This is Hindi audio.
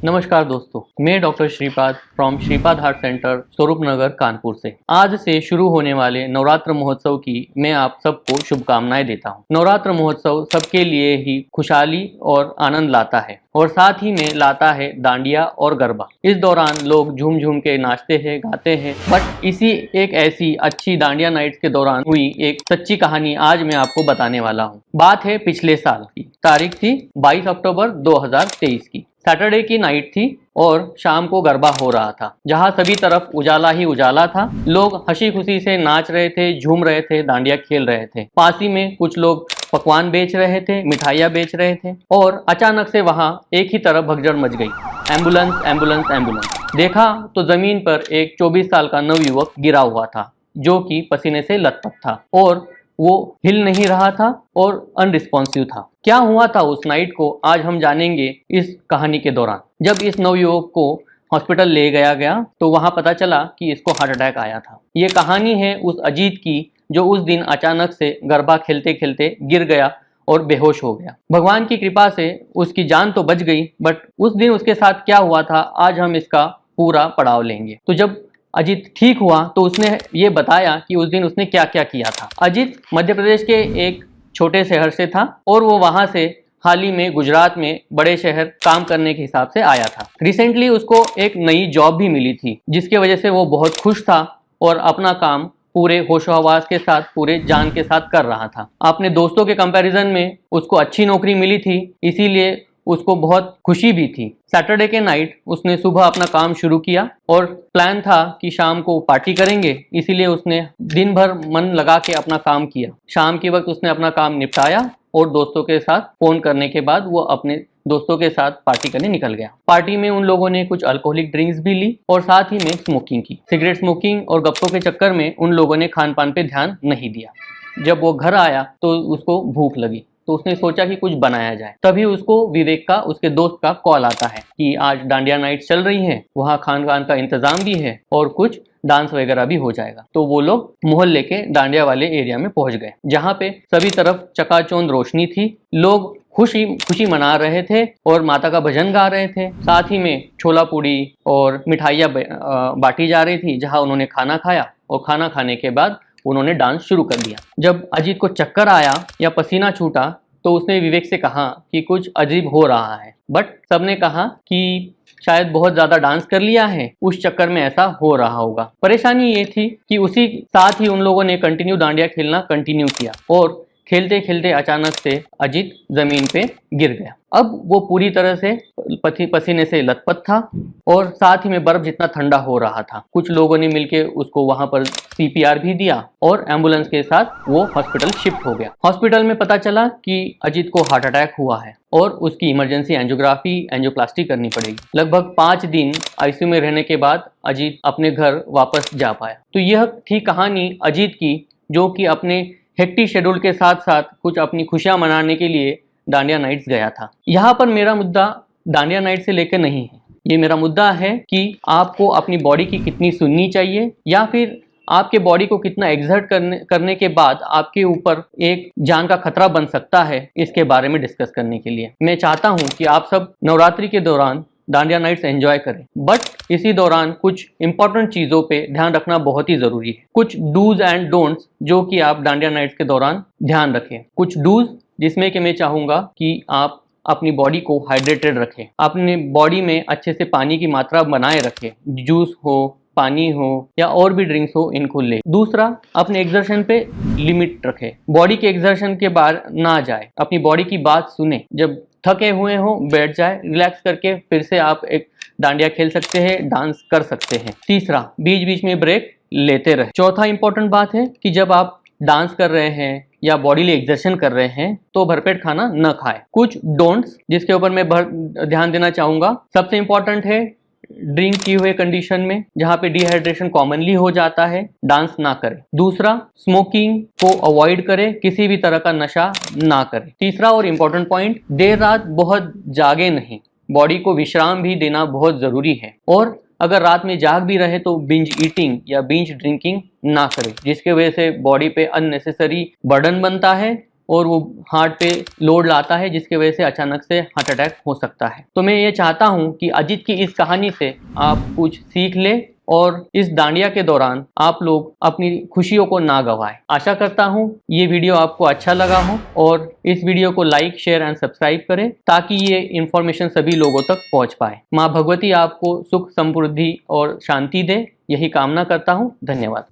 नमस्कार दोस्तों, मैं doctor Shripad from Shripad heart centre स्वरूप नगर कानपुर से। आज से शुरू होने वाले नवरात्र महोत्सव की मैं आप सबको शुभकामनाएं देता हूं। नवरात्र महोत्सव सबके लिए ही खुशहाली और आनंद लाता है और साथ ही में लाता है डांडिया और गरबा। इस दौरान लोग झूम झूम के नाचते हैं, गाते हैं। बट इसी एक ऐसी अच्छी डांडिया नाइट्स के दौरान हुई एक सच्ची कहानी आज मैं आपको बताने वाला हूँ। बात है पिछले साल की, तारीख थी 22 अक्टूबर 2023 की। सैटरडे की नाइट थी और शाम को गरबा हो रहा था, जहां सभी तरफ उजाला ही उजाला था। लोग हंसी खुशी से नाच रहे थे, झूम रहे थे, डांडिया खेल रहे थे। पास ही में कुछ लोग पकवान बेच रहे थे, मिठाइयाँ बेच रहे थे और अचानक से वहां एक ही तरफ भगदड़ मच गई। Ambulance ambulance ambulance. देखा तो जमीन पर एक 24 साल का नवयुवक गिरा हुआ था, जो कि पसीने से लथपथ था और वो हिल नहीं रहा था और अनरिस्पॉन्सिव था। क्या हुआ था उस नाइट को आज हम जानेंगे इस कहानी के दौरान। जब इस नवयुवक को हॉस्पिटल ले गया तो वहां पता चला कि इसको हार्ट अटैक आया था। ये कहानी है उस अजीत की जो उस दिन अचानक से गरबा खेलते खेलते गिर गया और बेहोश हो गया। भगवान की कृपा से उसकी जान तो बच गई, बट उस दिन उसके साथ क्या हुआ था आज हम इसका पूरा पड़ाव लेंगे। तो जब अजीत ठीक हुआ तो उसने ये बताया कि उस दिन उसने क्या क्या किया था। अजीत मध्य प्रदेश के एक छोटे शहर से था और वो वहां से हाल ही में गुजरात में बड़े शहर काम करने के हिसाब से आया था। रिसेंटली उसको एक नई जॉब भी मिली थी, जिसके वजह से वो बहुत खुश था और अपना काम पूरे होशोहवास के साथ, पूरे जान के साथ कर रहा था। अपने दोस्तों के कंपैरिजन में उसको अच्छी नौकरी मिली थी, इसीलिए उसको बहुत खुशी भी थी। सैटरडे के नाइट उसने सुबह अपना काम शुरू किया और प्लान था कि शाम को पार्टी करेंगे, इसीलिए उसने दिन भर मन लगा के अपना काम किया। शाम के वक्त उसने अपना काम निपटाया और दोस्तों के साथ फोन करने के बाद वो अपने दोस्तों के साथ पार्टी करने निकल गया। पार्टी में उन लोगों ने कुछ अल्कोहलिक ड्रिंक्स भी ली और साथ ही में स्मोकिंग की। सिगरेट स्मोकिंग और गप्पों के चक्कर में उन लोगों ने खान पान पे ध्यान नहीं दिया। जब वो घर आया तो उसको भूख लगी, तो उसने सोचा कि कुछ बनाया जाए। तभी उसको विवेक का, उसके दोस्त का कॉल आता है कि आज डांडिया नाइट चल रही है, वहाँ खान पान का इंतजाम भी है और कुछ डांस वगैरह भी हो जाएगा। तो वो लोग मोहल्ले के डांडिया वाले एरिया में पहुंच गए, जहाँ पे सभी तरफ चकाचौंध रोशनी थी। लोग खुशी खुशी मना रहे थे और माता का भजन गा रहे थे। साथ ही में छोला पूड़ी और मिठाइयाँ बांटी जा रही थी। जहाँ उन्होंने खाना खाया और खाना खाने के बाद उन्होंने डांस शुरू कर दिया। जब अजीत को चक्कर आया या पसीना छूटा तो उसने विवेक से कहा कि कुछ अजीब हो रहा है, बट सबने कहा कि शायद बहुत ज्यादा डांस कर लिया है, उस चक्कर में ऐसा हो रहा होगा। परेशानी ये थी कि उसी साथ ही उन लोगों ने कंटिन्यू डांडिया खेलना कंटिन्यू किया और खेलते खेलते अचानक से अजीत जमीन पे गिर गया। अब वो पूरी तरह से पसीने से लथपथ था और साथ ही में बर्फ जितना ठंडा हो रहा था। कुछ लोगों ने मिलकर उसको वहां पर CPR भी दिया और एम्बुलेंस के साथ वो हॉस्पिटल शिफ्ट हो गया। हॉस्पिटल में पता चला कि अजीत को हार्ट अटैक हुआ है और उसकी इमरजेंसी एंजियोग्राफी, एंजियोप्लास्टी करनी पड़ेगी। लगभग 5 दिन ICU में रहने के बाद अजीत अपने घर वापस जा पाया। तो यह थी कहानी अजीत की, जो कि अपने हेक्टिक शेड्यूल के साथ साथ कुछ अपनी खुशियां मनाने के लिए डांडिया नाइट्स गया था। यहाँ पर मेरा मुद्दा डांडिया नाइट से लेकर नहीं है, ये मेरा मुद्दा है कि आपको अपनी बॉडी की कितनी सुननी चाहिए या फिर आपके बॉडी को कितना एक्सर्ट करने के बाद आपके ऊपर एक जान का खतरा बन सकता है। इसके बारे में डिस्कस करने के लिए मैं चाहता हूँ कि आप सब नवरात्रि के दौरान डांडिया नाइट्स एंजॉय करें, बट इसी दौरान कुछ इंपॉर्टेंट चीज़ों पे ध्यान रखना बहुत ही ज़रूरी है। कुछ डूज एंड डोंट्स जो कि आप डांडिया नाइट्स के दौरान ध्यान रखें। कुछ डूज जिसमें कि मैं चाहूँगा कि आप अपनी बॉडी को हाइड्रेटेड रखें, अपनी बॉडी में अच्छे से पानी की मात्रा बनाए रखें, जूस हो, पानी हो या और भी ड्रिंक्स हो, इनको ले। दूसरा, अपने एक्सर्शन पे लिमिट रखें, बॉडी के एक्सर्शन के बाहर ना जाए, अपनी बॉडी की बात सुने। जब थके हुए हो बैठ जाए, रिलैक्स करके फिर से आप एक डांडिया खेल सकते हैं, डांस कर सकते हैं। तीसरा, बीच बीच में ब्रेक लेते रहे। चौथा इंपॉर्टेंट बात है कि जब आप डांस कर रहे हैं या बॉडी एक्सर्शन कर रहे हैं तो भरपेट खाना न खाएं। कुछ डोंट्स जिसके ऊपर मैं ध्यान देना चाहूँगा। सबसे इम्पॉर्टेंट है ड्रिंक किए हुए कंडीशन में, जहाँ पे डिहाइड्रेशन कॉमनली हो जाता है, डांस ना करें। दूसरा, स्मोकिंग को अवॉइड करें, किसी भी तरह का नशा ना करें। तीसरा और इम्पोर्टेंट पॉइंट, देर रात बहुत जागे नहीं, बॉडी को विश्राम भी देना बहुत जरूरी है। और अगर रात में जाग भी रहे तो बिंज ईटिंग या बिंज ड्रिंकिंग ना करें, जिसके वजह से बॉडी पे अननेसेसरी बर्डन बनता है और वो हार्ट पे लोड लाता है, जिसकी वजह से अचानक से हार्ट अटैक हो सकता है। तो मैं ये चाहता हूँ कि अजीत की इस कहानी से आप कुछ सीख ले और इस दांडिया के दौरान आप लोग अपनी खुशियों को ना गवाएं। आशा करता हूँ ये वीडियो आपको अच्छा लगा हो और इस वीडियो को लाइक, शेयर एंड सब्सक्राइब करें ताकि ये इंफॉर्मेशन सभी लोगों तक पहुँच पाए। माँ भगवती आपको सुख, समृद्धि और शांति दे, यही कामना करता हूँ। धन्यवाद।